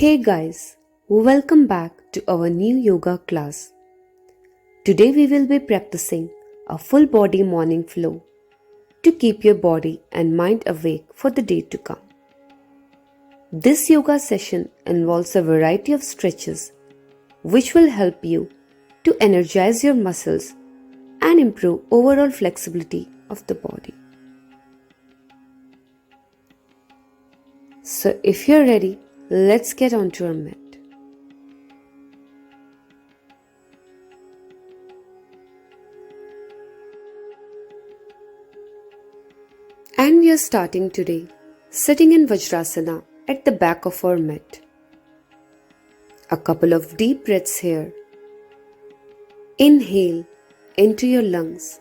Hey guys, welcome back to our new yoga class. Today we will be practicing a full body morning flow to keep your body and mind awake for the day to come. This yoga session involves a variety of stretches which will help you to energize your muscles and improve overall flexibility of the body. So if you're ready, let's get onto our mat. And we are starting today sitting in Vajrasana at the back of our mat. A couple of deep breaths here. Inhale into your lungs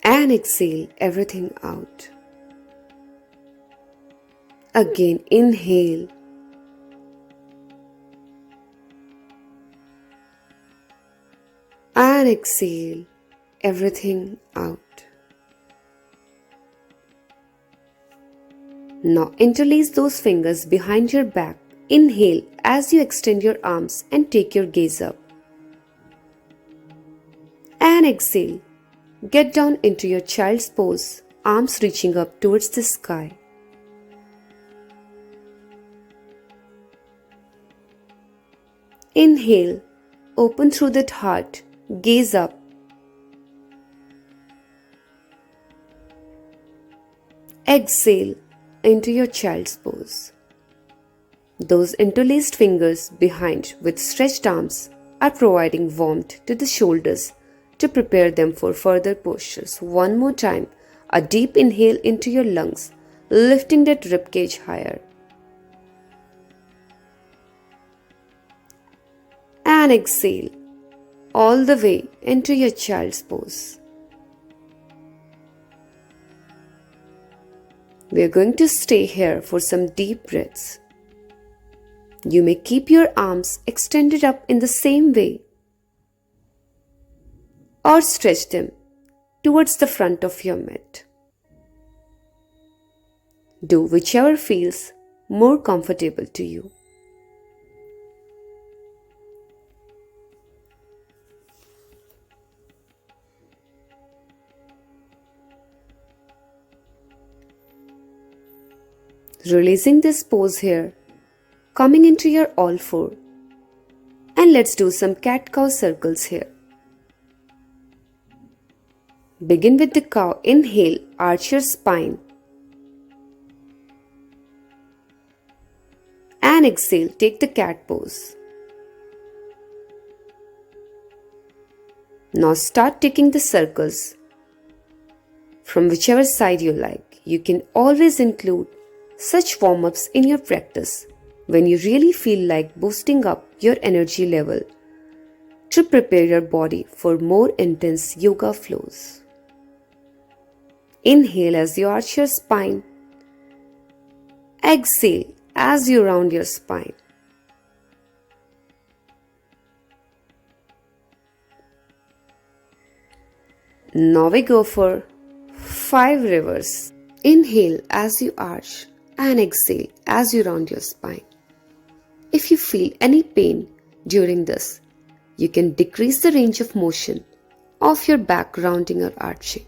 and exhale everything out. Again, inhale and exhale everything out. Now interlace those fingers behind your back. Inhale as you extend your arms and take your gaze up. And exhale. Get down into your child's pose, arms reaching up towards the sky. Inhale, open through that heart, gaze up. Exhale into your child's pose. Those interlaced fingers behind with stretched arms are providing warmth to the shoulders to prepare them for further postures. One more time, a deep inhale into your lungs, lifting that ribcage higher. And exhale all the way into your child's pose. We are going to stay here for some deep breaths. You may keep your arms extended up in the same way or stretch them towards the front of your mat. Do whichever feels more comfortable to you. Releasing this pose here, coming into your all four, and let's do some cat-cow circles here. Begin with the cow. Inhale, arch your spine, and exhale, take the cat pose. Now start taking the circles from whichever side you like. You can always include such warm-ups in your practice when you really feel like boosting up your energy level to prepare your body for more intense yoga flows. Inhale as you arch your spine. Exhale as you round your spine. Now we go for 5 rivers. Inhale as you arch and exhale as you round your spine. If you feel any pain during this, you can decrease the range of motion of your back rounding or arching.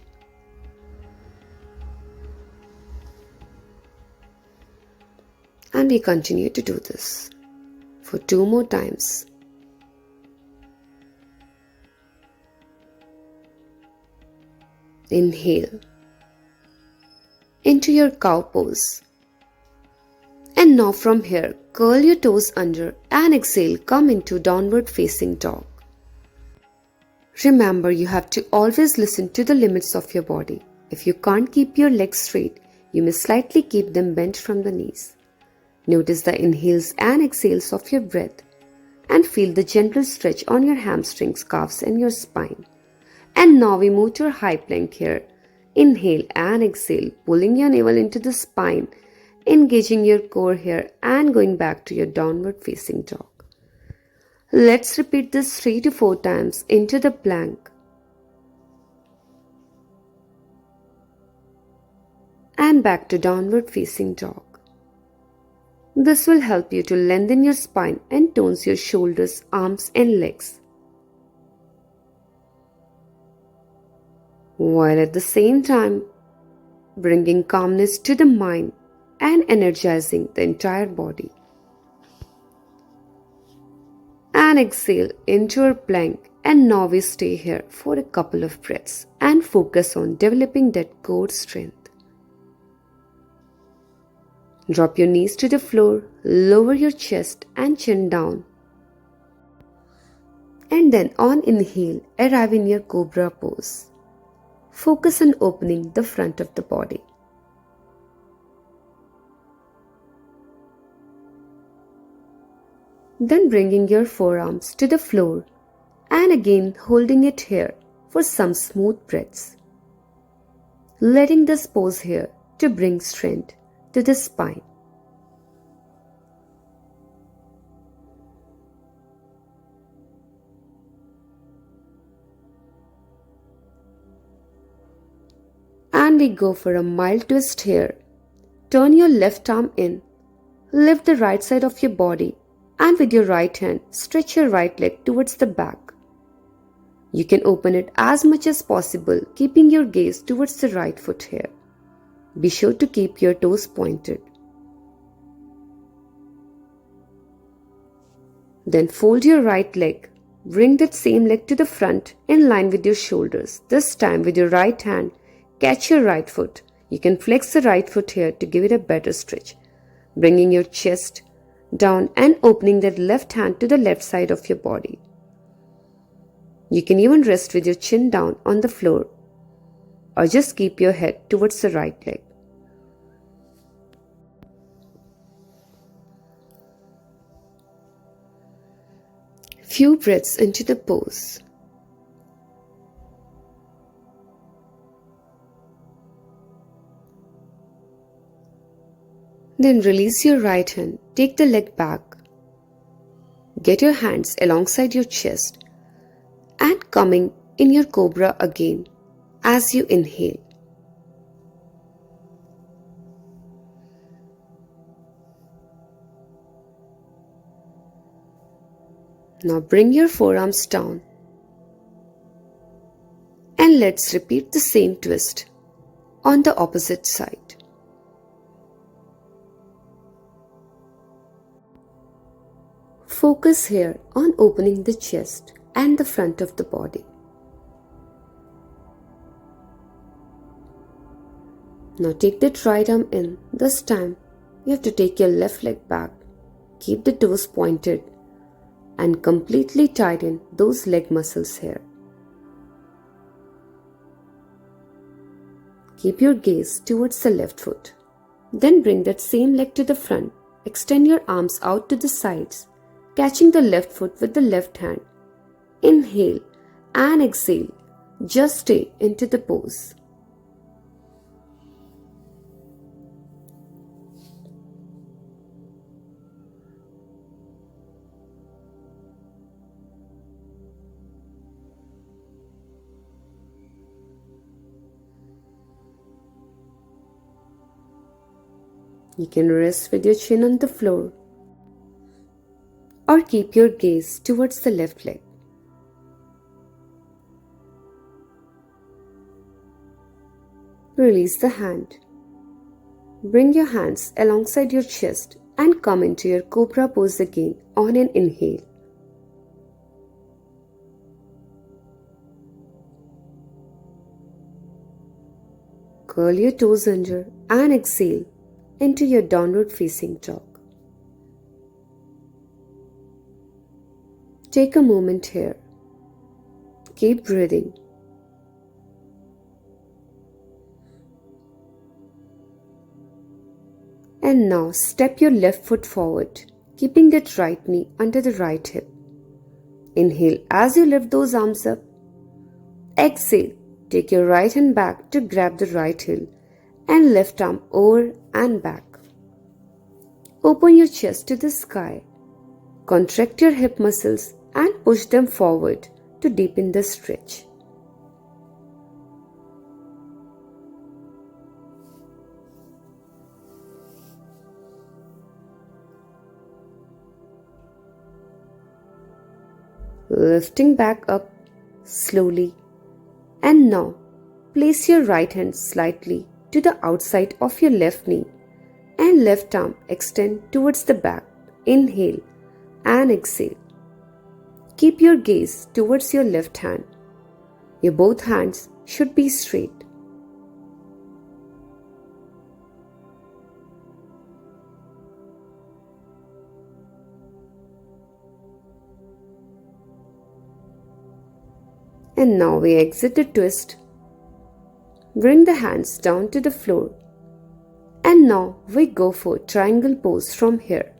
And we continue to do this for 2 more times. Inhale into your cow pose. And now from here, curl your toes under and exhale, come into downward facing dog. Remember, you have to always listen to the limits of your body. If you can't keep your legs straight, you may slightly keep them bent from the knees. Notice the inhales and exhales of your breath and feel the gentle stretch on your hamstrings, calves and your spine. And now we move to our high plank here. Inhale and exhale, pulling your navel into the spine, engaging your core here and going back to your downward facing dog. Let's repeat this 3 to 4 times into the plank. And back to downward facing dog. This will help you to lengthen your spine and tones your shoulders, arms and legs, while at the same time bringing calmness to the mind and energizing the entire body. And exhale into your plank, and now we stay here for a couple of breaths and focus on developing that core strength. Drop your knees to the floor, lower your chest and chin down. And then on inhale, arrive in your cobra pose. Focus on opening the front of the body. Then bringing your forearms to the floor and again holding it here for some smooth breaths. Letting this pose here to bring strength to the spine. And we go for a mild twist here. Turn your left arm in, lift the right side of your body, and with your right hand, stretch your right leg towards the back. You can open it as much as possible, keeping your gaze towards the right foot here. Be sure to keep your toes pointed. Then fold your right leg. Bring that same leg to the front in line with your shoulders. This time with your right hand, catch your right foot. You can flex the right foot here to give it a better stretch. Bringing your chest down and opening that left hand to the left side of your body. You can even rest with your chin down on the floor or just keep your head towards the right leg. Few breaths into the pose. Then release your right hand, take the leg back. Get your hands alongside your chest and coming in your cobra again as you inhale. Now bring your forearms down and let's repeat the same twist on the opposite side. Focus here on opening the chest and the front of the body. Now take that right arm in. This time you have to take your left leg back. Keep the toes pointed and completely tighten those leg muscles here. Keep your gaze towards the left foot. Then bring that same leg to the front. Extend your arms out to the sides, catching the left foot with the left hand. Inhale and exhale. Just stay into the pose. You can rest with your chin on the floor or keep your gaze towards the left leg. Release the hand. Bring your hands alongside your chest and come into your cobra pose again on an inhale. Curl your toes under and exhale into your downward facing dog. Take a moment here. Keep breathing. And now step your left foot forward, keeping that right knee under the right hip. Inhale as you lift those arms up. Exhale, take your right hand back to grab the right heel and left arm over and back. Open your chest to the sky. Contract your hip muscles and push them forward to deepen the stretch. lifting back up slowly. And now, place your right hand slightly to the outside of your left knee and left arm extend towards the back. Inhale and exhale. Keep your gaze towards your left hand. Your both hands should be straight. And now we exit the twist. Bring the hands down to the floor. And now we go for triangle pose from here.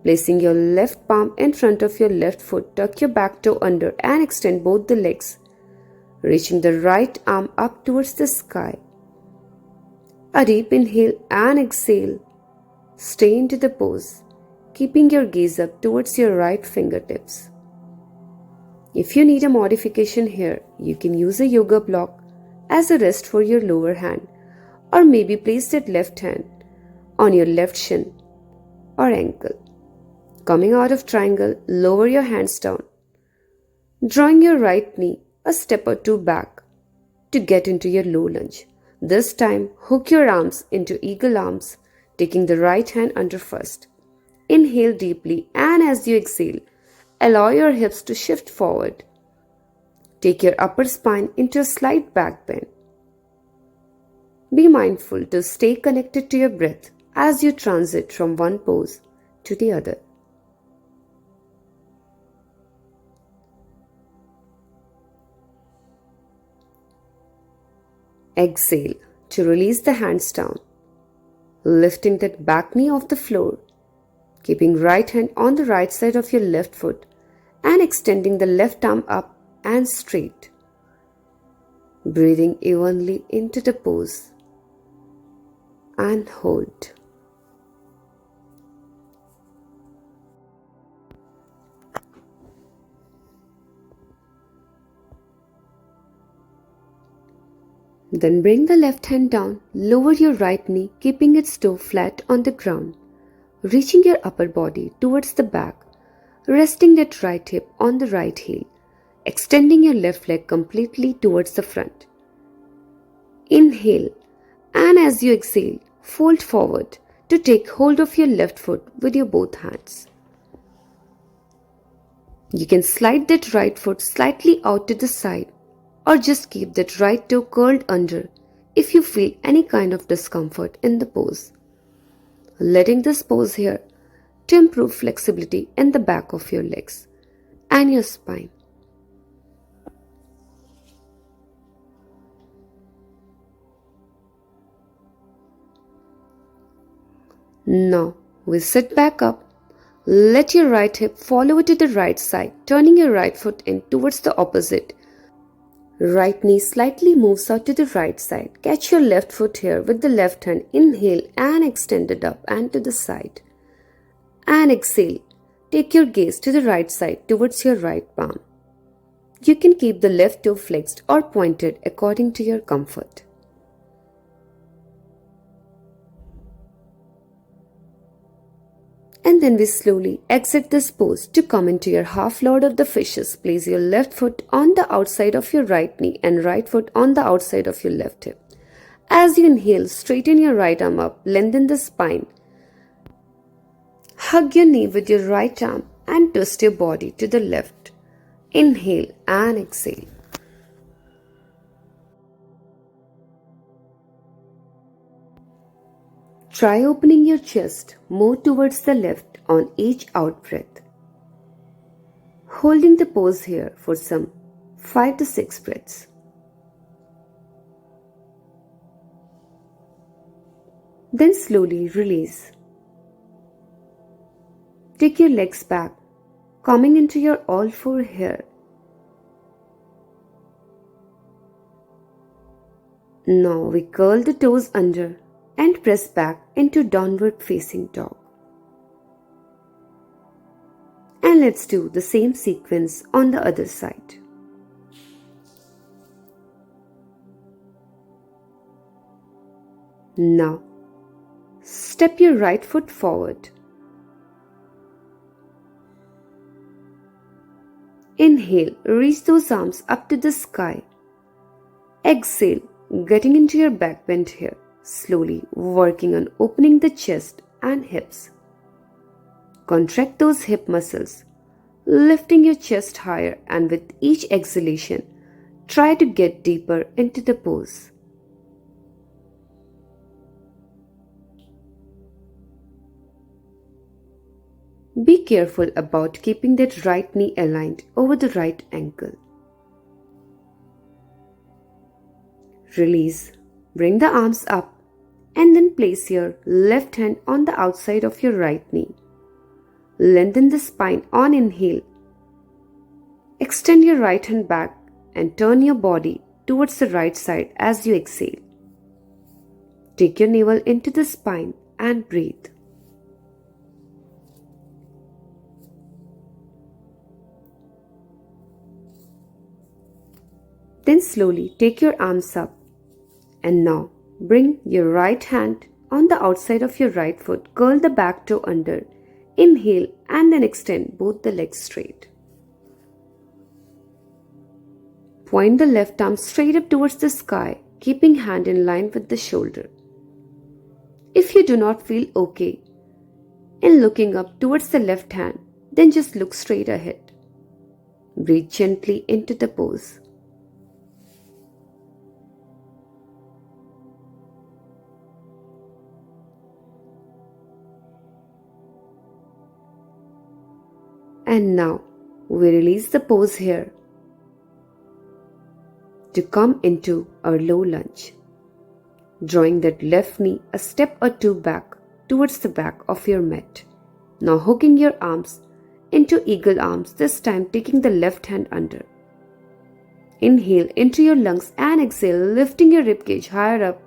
Placing your left palm in front of your left foot, tuck your back toe under and extend both the legs. Reaching the right arm up towards the sky. A deep inhale and exhale. Stay into the pose, keeping your gaze up towards your right fingertips. If you need a modification here, you can use a yoga block as a rest for your lower hand, or maybe place that left hand on your left shin or ankle. Coming out of triangle, lower your hands down, drawing your right knee a step or two back to get into your low lunge. This time, hook your arms into eagle arms, taking the right hand under first. Inhale deeply, and as you exhale, allow your hips to shift forward. Take your upper spine into a slight back bend. Be mindful to stay connected to your breath as you transit from one pose to the other. Exhale to release the hands down, lifting that back knee off the floor, keeping right hand on the right side of your left foot and extending the left arm up and straight. Breathing evenly into the pose and hold. Then bring the left hand down, lower your right knee, keeping its toe flat on the ground, reaching your upper body towards the back, resting that right hip on the right heel, extending your left leg completely towards the front. Inhale, and as you exhale, fold forward to take hold of your left foot with your both hands. You can slide that right foot slightly out to the side, or just keep that right toe curled under if you feel any kind of discomfort in the pose. Letting this pose here to improve flexibility in the back of your legs and your spine. Now we sit back up. Let your right hip follow to the right side, turning your right foot in towards the opposite. Right knee slightly moves out to the right side. Catch your left foot here with the left hand. Inhale and extend it up and to the side. And exhale. Take your gaze to the right side towards your right palm. You can keep the left toe flexed or pointed according to your comfort. And then we slowly exit this pose to come into your half Lord of the Fishes. Place your left foot on the outside of your right knee and right foot on the outside of your left hip. As you inhale, straighten your right arm up, lengthen the spine. Hug your knee with your right arm and twist your body to the left. Inhale and exhale. Try opening your chest more towards the left on each out breath. Holding the pose here for some 5 to 6 breaths. Then slowly release. Take your legs back, coming into your all four here. Now we curl the toes under and press back into downward facing dog. And let's do the same sequence on the other side. Now, step your right foot forward. Inhale, reach those arms up to the sky. Exhale, getting into your back bend here, slowly working on opening the chest and hips. Contract those hip muscles, lifting your chest higher, and with each exhalation, try to get deeper into the pose. Be careful about keeping that right knee aligned over the right ankle. Release, bring the arms up, and then place your left hand on the outside of your right knee. Lengthen the spine on inhale. Extend your right hand back and turn your body towards the right side as you exhale. Take your navel into the spine and breathe. Then slowly take your arms up and now bring your right hand on the outside of your right foot. Curl the back toe under. Inhale and then extend both the legs straight. Point the left arm straight up towards the sky, keeping hand in line with the shoulder. If you do not feel okay in looking up towards the left hand, then just look straight ahead. Breathe gently into the pose. And now we release the pose here to come into our low lunge, drawing that left knee a step or two back towards the back of your mat. Now hooking your arms into eagle arms, this time taking the left hand under. Inhale into your lungs and exhale, lifting your ribcage higher up,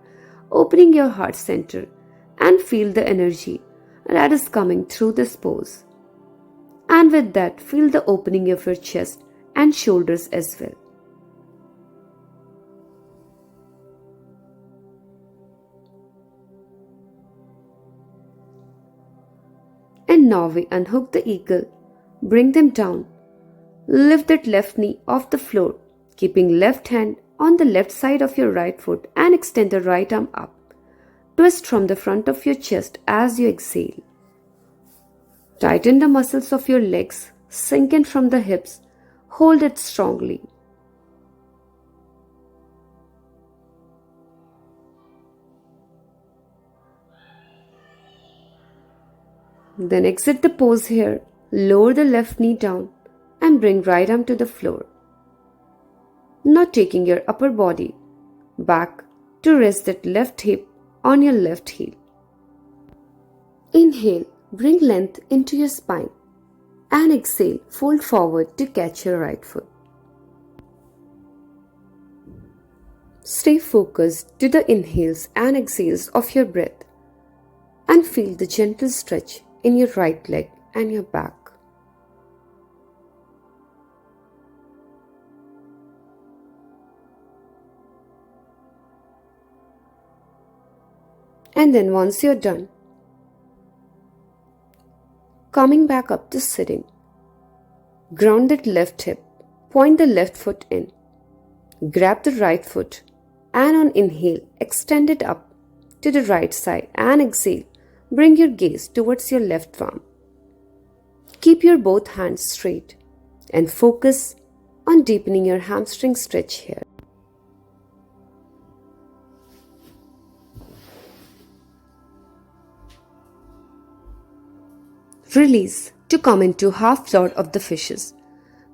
opening your heart center, and feel the energy that is coming through this pose. And with that, feel the opening of your chest and shoulders as well. And now we unhook the eagle, bring them down, lift that left knee off the floor, keeping left hand on the left side of your right foot and extend the right arm up. Twist from the front of your chest as you exhale. Tighten the muscles of your legs, sink in from the hips, hold it strongly. Then exit the pose here, lower the left knee down and bring right arm to the floor. Now taking your upper body back to rest that left hip on your left heel. Inhale, bring length into your spine and exhale, fold forward to catch your right foot. Stay focused to the inhales and exhales of your breath and feel the gentle stretch in your right leg and your back. And then once you're done, coming back up to sitting, ground that left hip, point the left foot in, grab the right foot and on inhale, extend it up to the right side and exhale, bring your gaze towards your left arm. Keep your both hands straight and focus on deepening your hamstring stretch here. Release to come into half lord of the fishes,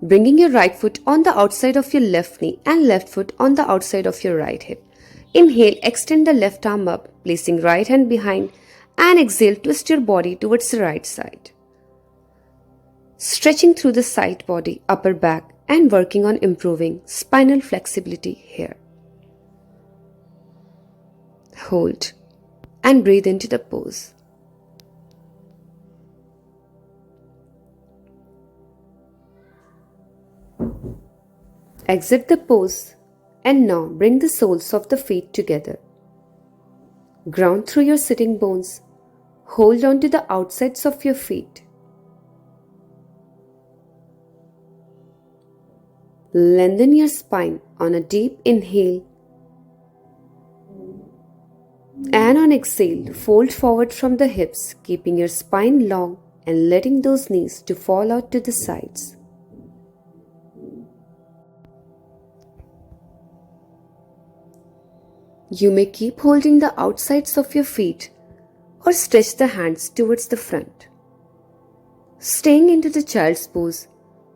bringing your right foot on the outside of your left knee and left foot on the outside of your right hip. Inhale, extend the left arm up, placing right hand behind and exhale, twist your body towards the right side. Stretching through the side body, upper back and working on improving spinal flexibility here. Hold and breathe into the pose. Exit the pose and now bring the soles of the feet together. Ground through your sitting bones. Hold on to the outsides of your feet. Lengthen your spine on a deep inhale, and on exhale, fold forward from the hips, keeping your spine long and letting those knees to fall out to the sides. You may keep holding the outsides of your feet or stretch the hands towards the front. Staying into the child's pose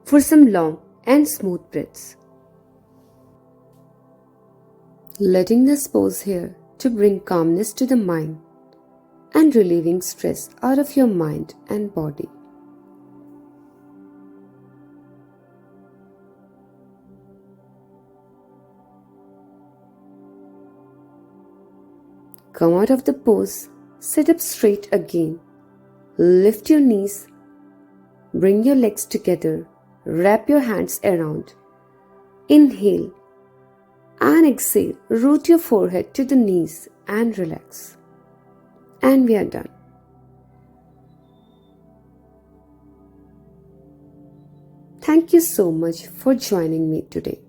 for some long and smooth breaths. Letting this pose here to bring calmness to the mind and relieving stress out of your mind and body. Come out of the pose, sit up straight again, lift your knees, bring your legs together, wrap your hands around, inhale and exhale, root your forehead to the knees and relax. And we are done. Thank you so much for joining me today.